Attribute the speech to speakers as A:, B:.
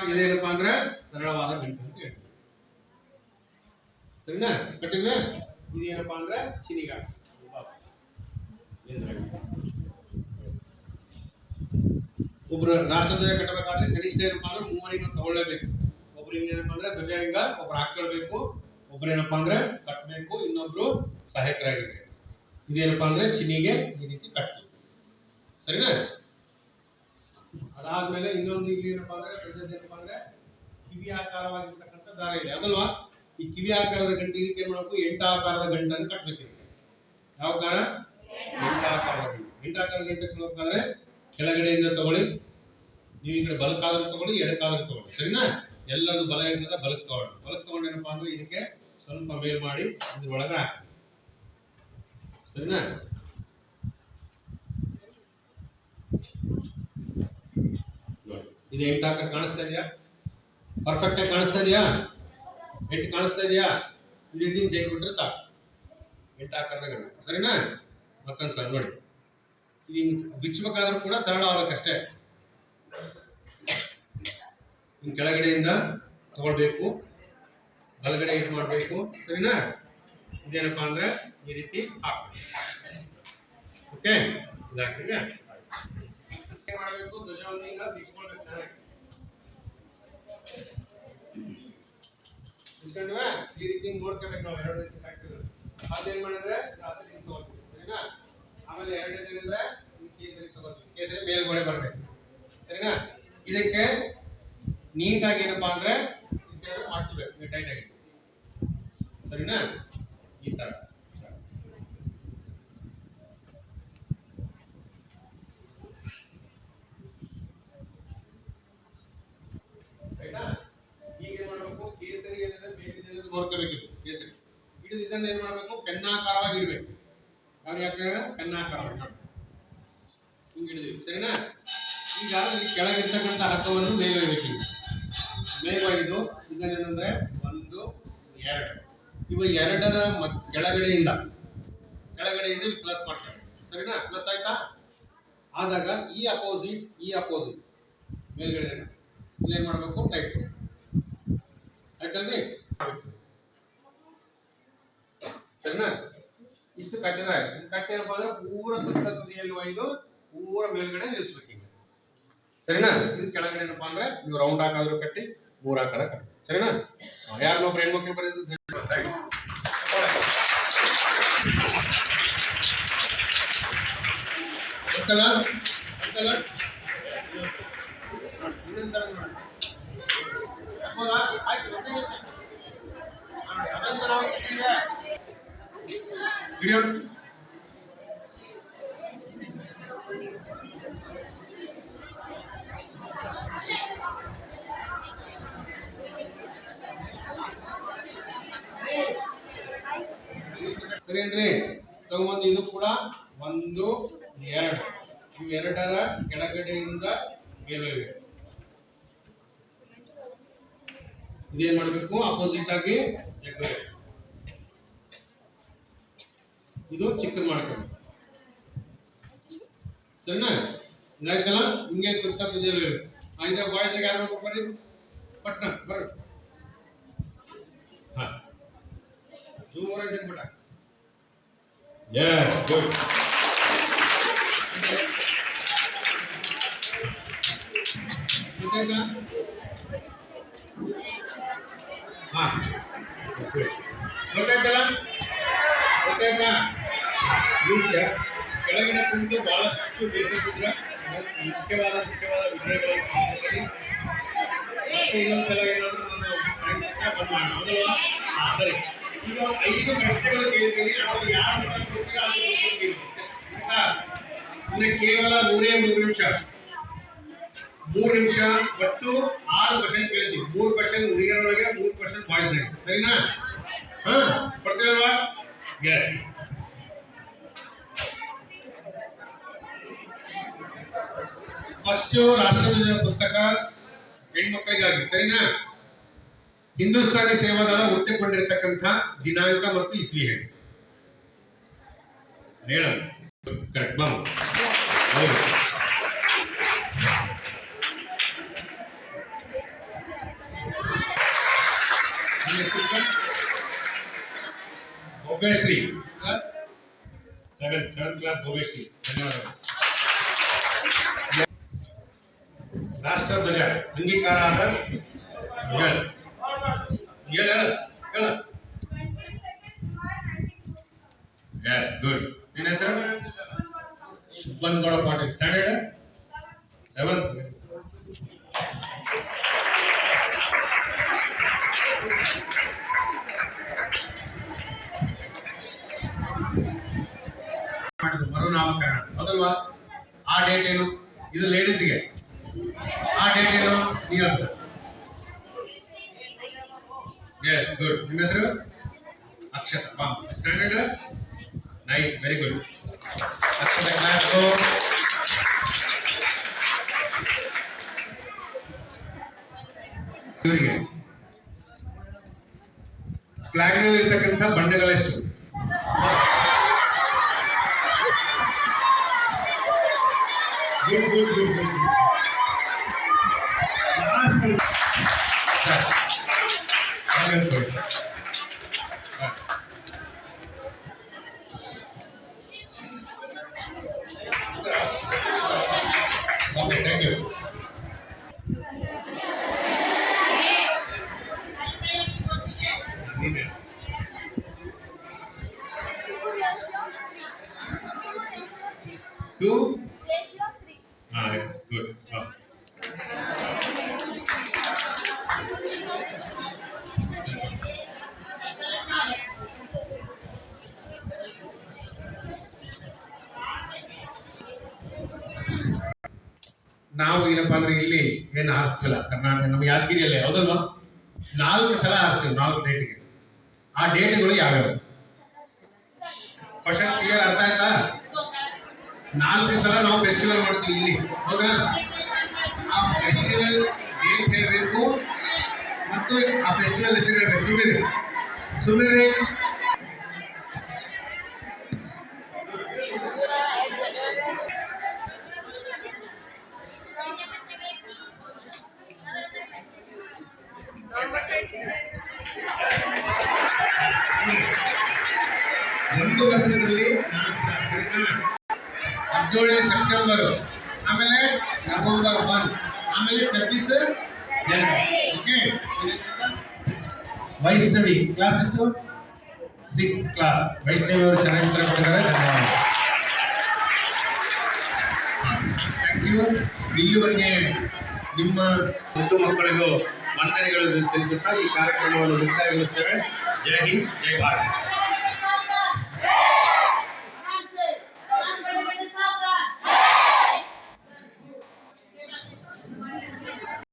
A: ಇದೇನಪ್ಪ ಅಂದ್ರೆ ಸರಳವಾದ ಗಂಟು ಅಂತ ಹೇಳ್ತೀವಿ. ಸರಿನಾ? ಕಟ್ಟಿದ್ವಿ. ಇದೇನಪ್ಪ ಅಂದ್ರೆ ಚಿನಿಗಾಟ. ಒಬ್ರು ರಾಷ್ಟ್ರಧ್ವಜ ಕಟ್ಟಬೇಕಾದ್ರೆ ಕನಿಷ್ಠ ಏನಪ್ಪಾ ಅಂದ್ರೆ ಮೂವರಿಗೆ ತಗೊಳ್ಳೇಬೇಕು. ಒಬ್ರಿಗೆ ಏನಪ್ಪಾ ಅಂದ್ರೆ ಧ್ವಜ ಹಿಂಗ ಒಬ್ರು ಹಾಕೊಳ್ಬೇಕು, ಒಬ್ರು ಏನಪ್ಪಾ ಅಂದ್ರೆ ಕಟ್ಟಬೇಕು, ಇನ್ನೊಬ್ರು ಸಹಾಯಕರಾಗಿರ್ಬೇಕು. ಇದೇನಪ್ಪಾ ಅಂದ್ರೆ ಚಿನಿಗೆ ಈ ರೀತಿ ಕಟ್ತೀವಿ. ಸರಿನಾ? ಅದಾದ್ಮೇಲೆ ಇನ್ನೊಂದು ಇಲ್ಲಿ ಏನಪ್ಪಾ ಅಂದ್ರೆ ಧ್ವಜದ ಏನಪ್ಪಾ ಅಂದ್ರೆ ಕಿವಿ ಆಕಾರವಾಗಿರ್ತಕ್ಕಂಥ ದಾರ ಇದೆ ಅದಲ್ವಾ? ಈ ಕಿವಿ ಆಕಾರದ ಗಂಟೆ ಇದಕ್ಕೆ ಏನ್ ಮಾಡಬೇಕು? ಎಂಟಾಕಾರದ ಗಂಟನ್ನು ಕಟ್ಟಬೇಕು. ಯಾವ ಕಾರ? ಎಂಟಾಕಾರದ ಗಂಟೆ. ಎಂಟಾಕಾರದ ಗಂಟೆ ಕಟ್ಟಬೇಕಾದ್ರೆ ಕೆಳಗಡೆಯಿಂದ ತಗೊಳ್ಳಿ. ನೀವು ಈ ಕಡೆ ಬಲಕ್ಕಾದ್ರೂ ತಗೊಳ್ಳಿ, ಎಡಕ್ಕಾದ್ರೂ ತಗೊಳ್ಳಿ. ಸರಿನಾ? ಎಲ್ಲರೂ ಬಲ ಇರ್ತದ, ಬಲಕ್ ತಗೊಳ್ಳಿ. ಬಲಕ್ ತಗೊಂಡೇನಪ್ಪಾ ಅಂದ್ರೆ ಇದಕ್ಕೆ ಸ್ವಲ್ಪ ಮೇಲ್ ಮಾಡಿ ಇದ್ರೊಳಗ ಹಾಕಿ. ಸರಿನಾ? ಇದು ಎಂಟಾಕಾರ ಕಾಣಿಸ್ತಾ ಇದೆಯಾ? ಪರ್ಫೆಕ್ಟ್ ಆಗಿ ಕಾಣಿಸ್ತಾ ಇದೆಯಾ? ಎಂಟು ಕಾಣಿಸ್ತಾ ಇದೆಯಾ? ಇದು ಜೈಕ್ ಬಿಟ್ರೆ ಸಾಕು. ಎಂಟಾಕಾರದ ಗಂಟೆ. ಸರಿನಾ? ಮತ್ತೊಂದು ಸಲ ನೋಡಿ. ಇದು ಬಿಚ್ಚಬೇಕಾದ್ರೂ ಕೂಡ ಸರಳ ಆಗಬೇಕಷ್ಟೇ. ಕೆಳಗಡೆಯಿಂದ ತಗೊಳ್ಬೇಕು, ಬಲಗಡೆ ಇದು ಮಾಡಬೇಕು. ಸರಿನಾ? ಇದೇನಪ್ಪಾ ಅಂದ್ರೆ ಈ ರೀತಿ ಹಾಕಬೇಕು. ಓಕೆ, ಇದಾಗ್ತದೆ. ಏನ್ ಮಾಡಬೇಕು? ಧ್ವಜವನ್ನು ಈಗ ಬಿಚ್ಕೊಳ್ಬೇಕು. ಬಿಚ್ಕೊಂಡ್ವಾ? ಈ ರೀತಿ ನೋಡ್ಕೋಬೇಕು ನಾವು. ಎರಡು ರೀತಿ ಹಾಕ್ತಿದ್ರು. ಅದೇನ್ ಮಾಡಿದ್ರೆ ರಾತ್ರಿ ತಗೋತೀವಿ. ಸರಿನಾ? ಆಮೇಲೆ ಎರಡನೇದೇನಂದ್ರೆ ಕೇಸರಿ ತಗೋತೀವಿ. ಕೇಸರಿ ಮೇಲ್ಗಡೆ ಬರ್ಬೇಕು. ಸರಿನಾ? ಇದಕ್ಕೆ ನೀಟಾಗಿ ಏನಪ್ಪಾ ಅಂದ್ರೆ ಮಾಡ್ಸ್ಬೇಕು ಟೈಟ್ ಆಗಿ. ಸರಿನಾ? ಈ ತರ ಆಯ್ತಾ? ಈಗ ಏನ್ ಮಾಡ್ಬೇಕು? ಕೇಸರಿ ಏನಂದ್ರೆ ಬೇಕಿದ್ರೆ ನೋಡ್ಕೋಬೇಕಿತ್ತು. ಕೇಸರಿ ಹಿಡಿದು ಇದನ್ನ ಏನ್ ಮಾಡ್ಬೇಕು? ಪೆನ್ನಾಕಾರವಾಗಿ ಇಡಬೇಕು. ನಾವು ಯಾಕೆ ಪೆನ್ನಾಕಾರವಾಗಿ ಹಿಂಗ್ ಹಿಡಿದ್ವಿ. ಸರಿನಾ? ಈಗ ಈ ಕೆಳಗಿರ್ತಕ್ಕಂಥ ಹಗ್ಗವನ್ನು ಮೇಲೊಯ್ಬೇಕು. ಮೇಲೊಯ್ದು ಇದನ್ನೇನಂದ್ರೆ 1 2 ಇವ ಎರಡರ ಕೆಳಗಡೆಯಿಂದ ಪ್ಲಸ್ ಮಾಡ್ತಾರೆ. ಸರಿನಾ? ಪ್ಲಸ್ ಆಯ್ತಾ? ಆದಾಗ ಈ ಅಪೋಸಿಟ್ ಮೇಲ್ಗಡೆ ಇಲ್ಲೇನ್ ಮಾಡ್ಬೇಕು? ಟೈಟ್. ಆಯ್ತಲ್ರಿ? ಸರಿನಾ? ಇಷ್ಟು ಕಟ್ಟಿದ್ರೆ ಆಯ್ತು. ಇದು ಕಟ್ಟೇನಪ್ಪ ಅಂದ್ರೆ ಪೂರ ತುದಿಯಲ್ಲಿ ಒಯ್ದು ಪೂರ ಮೇಲ್ಗಡೆ ನಿಲ್ಸ್ಬೇಕು. ಸರಿನಾ? ಇದು ಕೆಳಗಡೆ ಏನಪ್ಪಾ ಅಂದ್ರೆ ನೀವು ರೌಂಡ್ ಹಾಕಾದ್ರೂ ಕಟ್ಟಿ, ಮೂರ್ ಆಕಾರ ಕಟ್ಟಿ. ಸರಿನಾ? ಯಾರನ್ನೊಬ್ರು ಹೆಣ್ಮಕ್ಳು ಬರೆದು ವಿಡಿಯೋ ಸರಿಯೇನ್ರಿ? ತಗೊಂಡು ಇದು ಕೂಡ 1 2 ಇವೆರಡರ ಕೆಳಗಡೆಯಿಂದ ಮೇಲೆ ಇದೇನ್ ಮಾಡ್ಬೇಕು? ಅಪೋಸಿಟ್ ಆಗಿ ಇದು ಚಿಕ್ಕದ್ ಮಾಡ್ಕೊಂಡು. ಸರಿನಾ? ಆಯ್ತಲ್ಲ? ಹಿಂಗೆ ಕುತ್ತ ಬಿದ್ದಿಲ್ಲ. ಆಯ್ತಾ? ಬಾಯ್ಸ್ ಯಾರು ಬರ್ರಿ ಪಟ್ನ ಬರ್ರಿ. ಹಾ, ಜೋರಾಗಿ ಜಗ್ಬಿಟ್ಟ. Yes, good. ಹಾ, ಗೊತ್ತಾಯ್ತಲ್ಲ? ಗೊತ್ತಾಯ್ತಾ? ಕೆಳಗಡೆ ಕುಂತು ಬಹಳಷ್ಟು ಬೇಸಿಸಿದ್ರ ಮುಖ್ಯವಾದ ವಿಷಯಗಳನ್ನು ಮತ್ತೆ ಇನ್ನೊಂದ್ಸಲ ಏನಾದ್ರು ನಾನು ಬಂದ್ ಮಾಡೋದಲ್ವಾ? ಸರಿ, ಈಗ 5 ಪ್ರಶ್ನೆಗಳು ಕೇಳ್ತೀನಿ. ಅವ್ರು ಯಾರು ಕೇವಲ 3 ನಿಮಿಷ. 3 ನಿಮಿಷ ಒಟ್ಟು 6 ಕ್ವಶನ್ ಕೇಳ್ತೀವಿ. 3 ಕ್ವಶನ್ ಹುಡುಗಿಯರೊಳಗೆ, 3 ಕ್ವಶನ್ ಬಾಯ್ಸ್. ಸರಿನಾ? ಹಾ, ಕೊಡ್ತೀರಲ್ವಾ? ಎಸ್. ಫಸ್ಟ್ ರಾಷ್ಟ್ರಧ್ವಜ ಪುಸ್ತಕ ಹೆಣ್ಮಕ್ಕಳಿಗಾಗಿ. ಸರಿನಾ? ಹಿಂದೂಸ್ತಾನಿ ಸೇವಾದಳ ಹುಟ್ಟಿಕೊಂಡಿರ್ತಕ್ಕಂಥ ದಿನಾಂಕ ಮತ್ತು ಇಸ್ವಿ ಹೇಳಿ. Correct. Bhavyashree class 7th class Bhavyashree ಧನ್ಯವಾದಗಳು. ರಾಷ್ಟ್ರಧ್ವಜ ಅಂಗೀಕಾರಾದ ಹೇಳ ಎಸ್ ಗುಡ್. ನಿನ್ನ ಹೆಸರು ಸುಬ್ಬನ್ಗೌಡ ಪಾಟೀಲ್, ಸ್ಟ್ಯಾಂಡರ್ಡ್ 7th. ಮರುನಾಮಕರಣ ಹೌದಲ್ವಾ? ಆ ಡೇಟ್ ಏನು? ಇದು ಲೇಡೀಸ್ಗೆ. ಆ ಡೇಟ್ ಏನು ನೀವು ಹೇಳ್ತಾರೆ? Yes good. ನಿಮ್ಮ ಹೆಸರು Akshata, standard 9th. Very good. Akshata class ಇವರಿಗೆ ಫ್ಲಾಗ್ ನಲ್ಲಿ ಇರ್ತಕ್ಕಂಥ ಬಂಡೆಗಳೆಷ್ಟು? Okay, thank you. Two? It's good. ನಾವು ಏನಪ್ಪಾ ಅಂದ್ರೆ ಇಲ್ಲಿ ಏನು ಆರಿಸ್ತಿಲ್ಲ, ಕರ್ನಾಟಕ ನಮ್ಮ ಯಾದಗಿರಿಯಲ್ಲೇ ಹೌದಲ್ವಾ? 4 ಸಲ ಆರಿಸ್ತೀವಿ, 4 ಡೇಟ್ಗೆ. ಆ ಡೇಟ್ಗಳು ಯಾವ್ಯಾವ? ಕ್ವಶನ್ ಕ್ಲಿಯರ್ ಅರ್ಥ ಆಯ್ತಾ? 4 ಸಲ ನಾವು ಫೆಸ್ಟಿವಲ್ ಮಾಡ್ತೀವಿ ಇಲ್ಲಿ, ಹೌದಾ? ಆ ಫೆಸ್ಟಿವಲ್ ಡೇಟ್ ಹೇಳಬೇಕು ಮತ್ತು ಆ ಫೆಸ್ಟಿವಲ್ ಹೆಸರು ಹೇಳ್ಬೇಕು. ಸುಮ್ಮನೆ ಒಂದು ವರ್ಷದಲ್ಲಿ 17 ಸೆಪ್ಟೆಂಬರ್, ಆಮೇಲೆ ನವೆಂಬರ್ 1, ಆಮೇಲೆ 26 ಜನವರಿ. ಓಕೆ. ವೈಷ್ಣವಿ ಕ್ಲಾಸ್ ಎಷ್ಟು? 6th class. ವೈಷ್ಣವಿ ಅವರು ಚೆನ್ನಾಗಿ ಉತ್ತರ ಕೊಟ್ಟಿದ್ದಾರೆ, ಧನ್ಯವಾದ. Thank you. ಇಲ್ಲಿವರೆಗೆ ನಿಮ್ಮ ಮುದ್ದು ಮಕ್ಕಳಿಗೂ ವಂದನೆಗಳು ತಿಳಿಸುತ್ತಾ ಈ ಕಾರ್ಯಕ್ರಮವನ್ನು ಮುಕ್ತಾಯಗೊಳಿಸುತ್ತೇವೆ. ಜೈ ಹಿಂದ್, ಜೈ ಭಾರತ್.